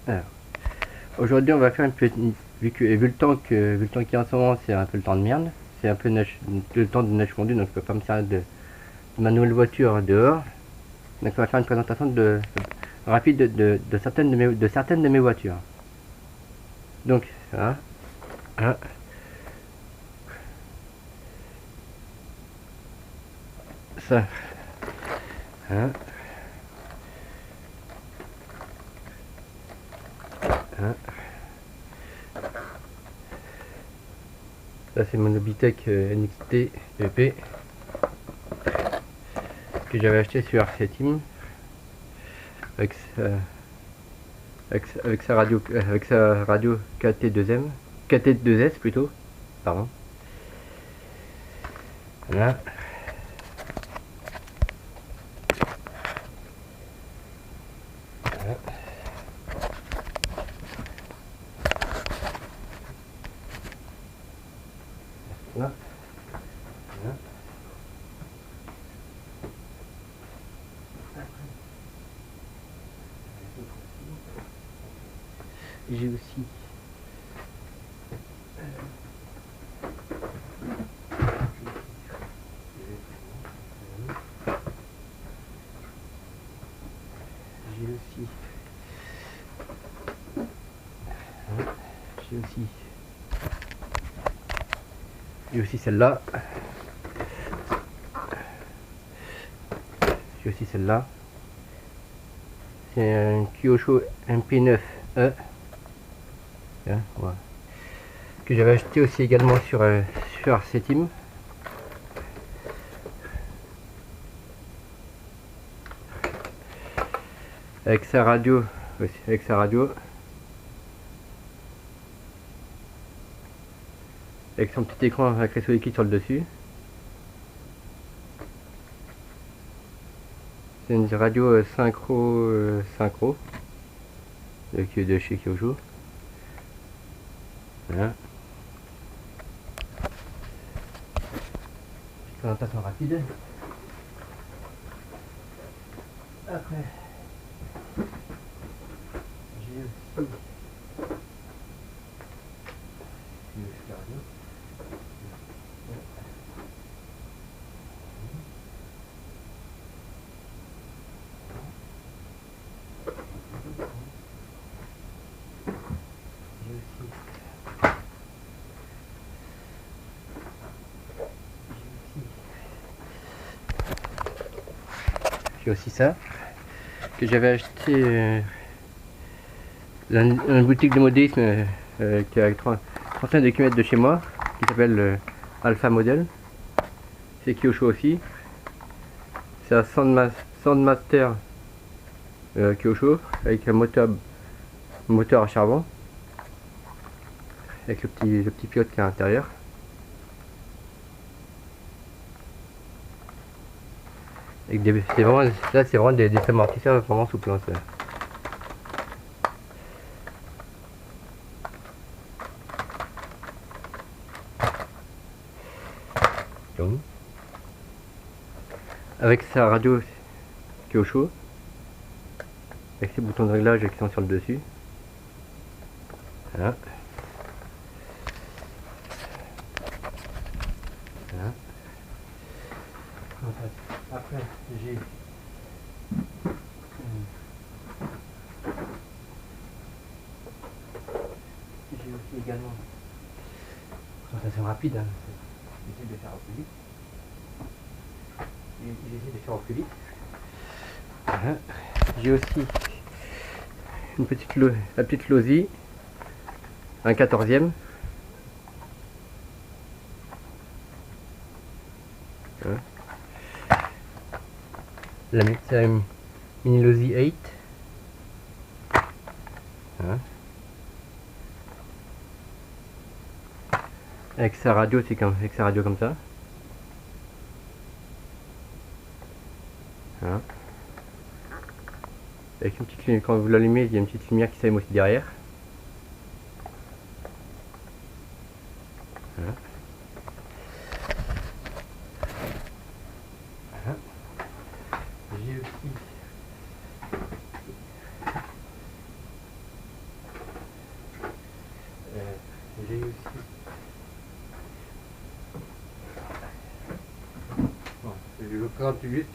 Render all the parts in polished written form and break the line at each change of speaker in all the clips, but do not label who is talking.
Alors, aujourd'hui, on va faire une petite. Vu le temps qu'il y a en ce moment, c'est un peu le temps de merde. C'est un peu le temps de neige fondue, donc je peux pas me servir de ma nouvelle voiture dehors. Donc, on va faire une présentation rapide de certaines de mes voitures. Donc, hein, ça, hein, hein. Ça, c'est mon Obitech NXT EP que j'avais acheté sur RC avec avec sa radio KT2M, KT2S plutôt, pardon. Voilà. Voilà. Voilà. J'ai aussi j'ai aussi j'ai aussi j'ai aussi celle-là. J'ai aussi celle-là. C'est un Kyosho MP9E. Hein, voilà. Que j'avais acheté aussi également sur RC Team. Avec sa radio. Aussi, avec sa radio. Avec son petit écran avec les liquide sur le dessus. C'est une radio synchro de chez Kyosho. Voilà. Présentation rapide. Après, j'ai aussi la radio. J'ai aussi ça que j'avais acheté dans une boutique de modélisme qui est à 35 de km de chez moi, qui s'appelle Alpha Model. C'est Kyosho aussi. C'est un Soundmaster Kyosho avec un moteur à charbon, avec le petit pilote qui est à l'intérieur. C'est vraiment, là c'est vraiment des amortisseurs vraiment souples. Hein, avec sa radio Kyosho, avec ses boutons de réglage qui sont sur le dessus. Voilà. Voilà. Après j'ai aussi également présentation rapide, hein. J'essaie de faire au plus vite. J'essaie de faire au plus vite. Voilà. J'ai aussi la petite Losi, un 14e. Voilà. La Mini Losi 8. Voilà. Avec sa radio, avec sa radio comme ça. Voilà. Avec une petite lumière, quand vous l'allumez, il y a une petite lumière qui s'allume aussi derrière. Voilà. Voilà. J'ai aussi Bon, je vous présente juste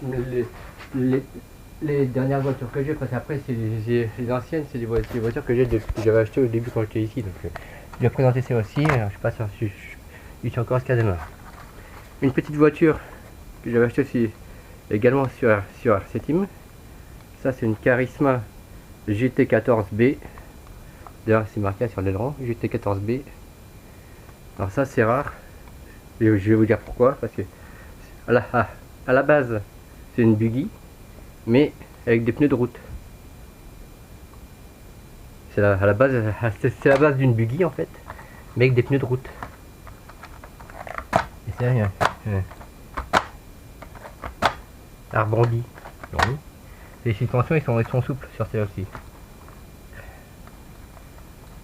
les dernières voitures que j'ai, parce qu'après c'est les anciennes, c'est les voitures que j'avais achetées au début quand j'étais ici. Donc je vais présenter ça aussi. Alors, je sais pas si je suis encore à ce cas demain. Une petite voiture que j'avais achetée aussi également sur Arcetim. Ça c'est une Charisma GT14B. D'ailleurs c'est marqué sur l'aileron GT14B. Alors ça c'est rare. Et je vais vous dire pourquoi. Parce que à la base c'est une buggy, mais avec des pneus de route. C'est la base d'une buggy en fait, mais avec des pneus de route. Et c'est rien. Arbondi. Les suspensions ils sont souples sur celle-là aussi.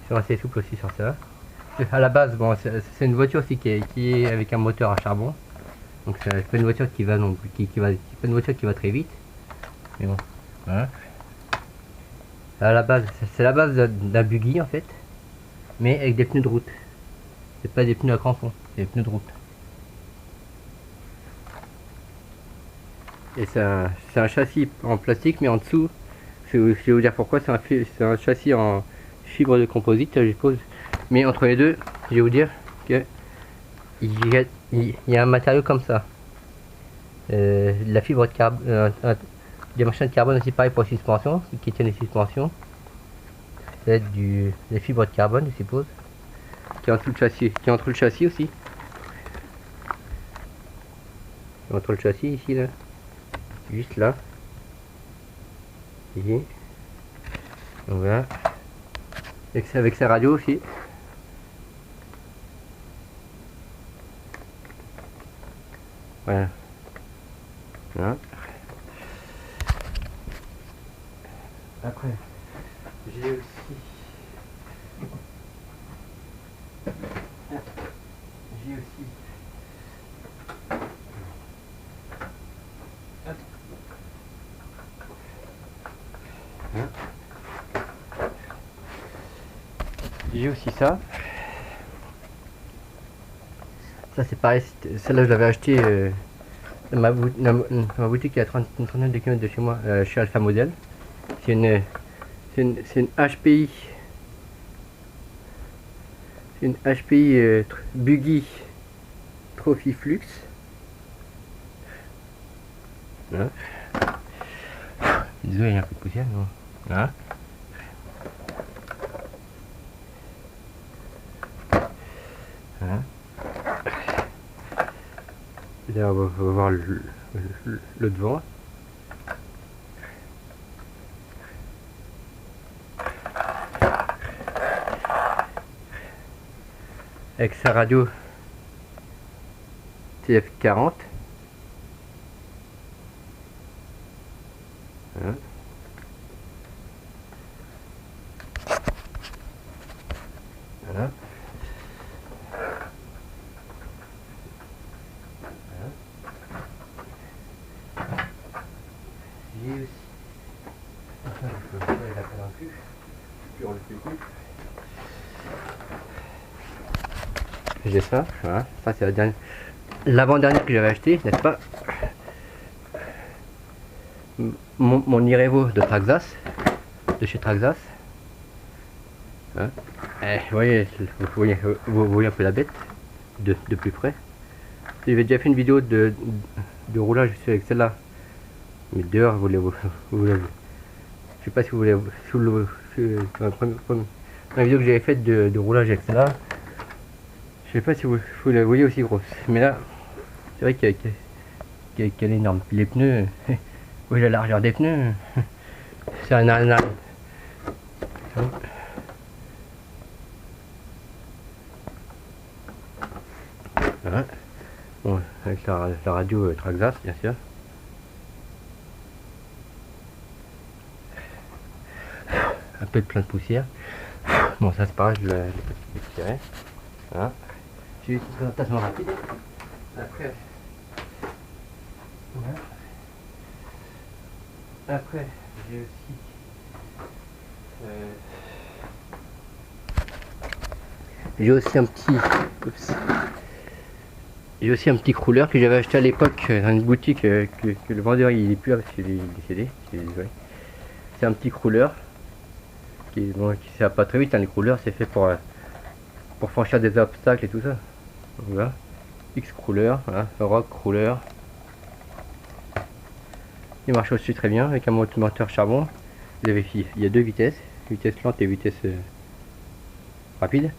Ils sont assez souples aussi sur celle-là. À la base, bon, c'est une voiture aussi qui est avec un moteur à charbon. Donc c'est pas une voiture qui va pas une voiture qui va très vite. Mais bon, voilà. À la base, c'est la base d'un buggy en fait, mais avec des pneus de route. C'est pas des pneus à crampons, c'est des pneus de route. Et c'est un châssis en plastique, mais en dessous, je vais vous dire pourquoi, c'est un châssis en fibre de composite, je suppose. Mais entre les deux, je vais vous dire que il y a un matériau comme ça. La fibre de carbone, des machins de carbone aussi pareil pour les suspensions, qui tiennent les suspensions. C'est des fibres de carbone, je suppose. Qui est entre le châssis aussi. Entre le châssis ici là. Juste là. Ici. Donc voilà. Avec sa radio aussi. Voilà. Voilà. Après, j'ai aussi ça. Ça c'est pareil, celle-là je l'avais acheté dans ma boutique qui est à une trentaine de kilomètres de chez moi, chez Alpha Model. C'est une HPI. C'est une HPI Buggy Trophy Flux. Voilà. Désolé, il y a un peu de poussière. Non. Voilà. Voilà. Là, on va voir le devant. Avec sa radio TF40. Voilà. Voilà. J'ai aussi. Enfin, je peux pas les appeler non plus. Puis on le fait plus. J'ai ça, voilà. Ça c'est l'avant-dernière que j'avais acheté, n'est-ce pas? Mon Irevo de Traxxas, de chez Traxxas. Hein, vous voyez un peu la bête de plus près. J'avais déjà fait une vidéo de roulage avec celle-là, mais dehors vous l'avez. Je sais pas si vous voulez dans la vidéo que j'avais faite de roulage avec celle-là. Je sais pas si vous la voyez aussi grosse, mais là c'est vrai qu'elle est énorme. Puis les pneus, oui, la largeur des pneus, c'est un arbre. Voilà. Bon, avec la radio Traxxas bien sûr. Un peu de plein de poussière. Bon, ça c'est pareil, je l'ai tiré. Voilà. J'ai une présentation rapide. Après, voilà. Après, j'ai aussi J'ai aussi un petit... J'ai aussi un petit rouleur que j'avais acheté à l'époque dans une boutique que le vendeur il est plus là parce qu'il est décédé. C'est un petit rouleur qui ça va pas très vite. Les rouleurs c'est fait pour franchir des obstacles et tout ça. Donc, voilà. X-Crawler, voilà, Rock Crawler. Il marche aussi très bien avec un moteur charbon. Vous avez, il y a deux vitesses, vitesse lente et vitesse rapide.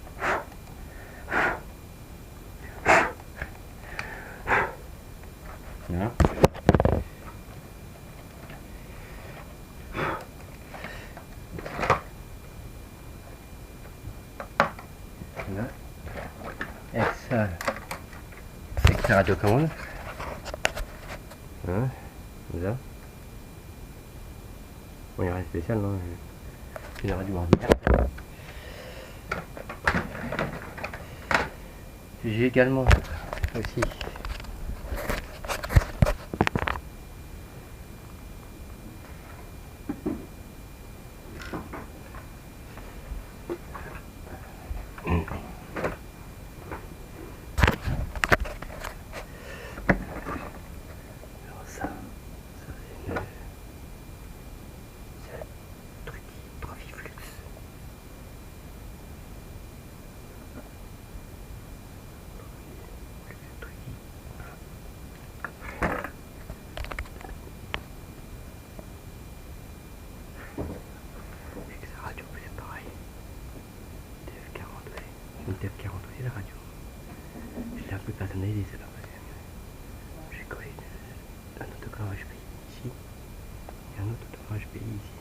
Voilà. Voilà. Avec sa radiocommande. Voilà. Comme ça. Bon, il n'y a rien de spécial, non. C'est une radio ordinaire. J'ai également aussi une TF40 aussi la radio. Je l'ai un peu personnalisée là. J'ai collé un autocollant HPI ici et un autre autocollant HPI ici.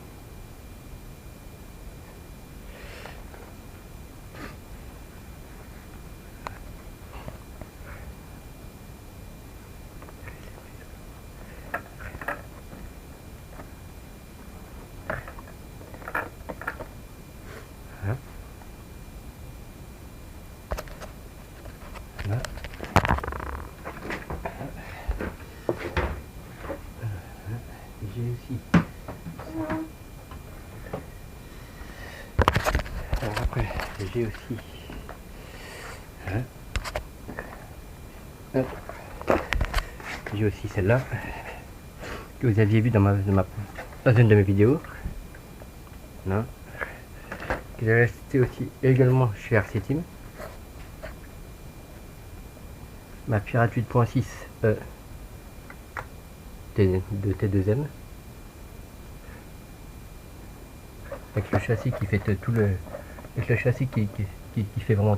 Voilà. Voilà. J'ai aussi. Alors après, j'ai aussi. Hein. J'ai aussi celle-là que vous aviez vu dans une de mes vidéos. Non. Que j'ai acheté aussi également chez RC Team. Ma Pirate 8.6 de T2M avec le châssis qui fait tout le avec le châssis qui fait vraiment